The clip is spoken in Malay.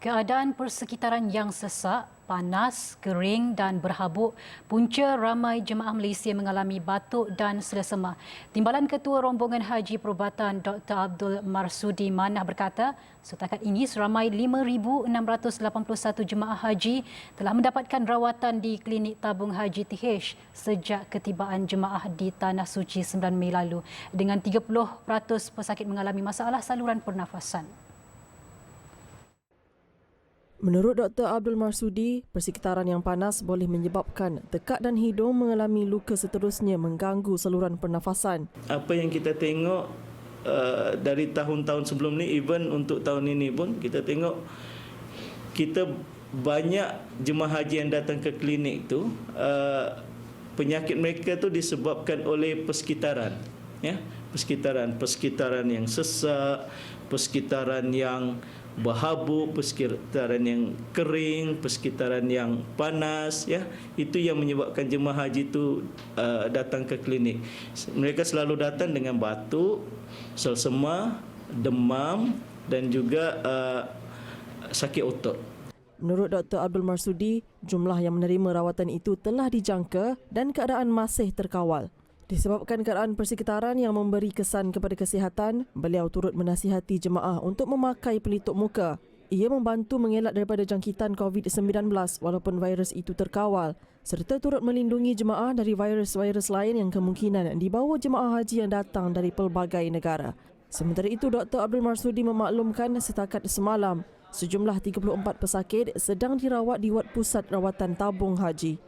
Keadaan persekitaran yang sesak, panas, kering dan berhabuk punca ramai jemaah Malaysia mengalami batuk dan selesema. Timbalan Ketua Rombongan Haji Perubatan Dr. Abdul Marsudi Manah berkata, setakat ini seramai 5,681 jemaah haji telah mendapatkan rawatan di Klinik Tabung Haji TH sejak ketibaan jemaah di Tanah Suci 9 Mei lalu, dengan 30% pesakit mengalami masalah saluran pernafasan. Menurut Dr. Abdul Marsudi, persekitaran yang panas boleh menyebabkan tekak dan hidung mengalami luka seterusnya mengganggu saluran pernafasan. Apa yang kita tengok dari tahun-tahun sebelum ni, even untuk tahun ini pun kita tengok kita banyak jemaah haji yang datang ke klinik tu penyakit mereka tu disebabkan oleh persekitaran, ya, persekitaran yang sesak, persekitaran yang berhabuk, persekitaran yang kering, persekitaran yang panas, ya, itu yang menyebabkan jemaah haji itu datang ke klinik. Mereka selalu datang dengan batuk, selesema, demam dan juga sakit otot. Menurut Dr. Abdul Marsudi, jumlah yang menerima rawatan itu telah dijangka dan keadaan masih terkawal. Disebabkan keadaan persekitaran yang memberi kesan kepada kesihatan, beliau turut menasihati jemaah untuk memakai pelitup muka. Ia membantu mengelak daripada jangkitan COVID-19 walaupun virus itu terkawal, serta turut melindungi jemaah dari virus-virus lain yang kemungkinan dibawa jemaah haji yang datang dari pelbagai negara. Sementara itu, Dr. Abdul Marsudi memaklumkan setakat semalam, sejumlah 34 pesakit sedang dirawat di wad pusat rawatan tabung haji.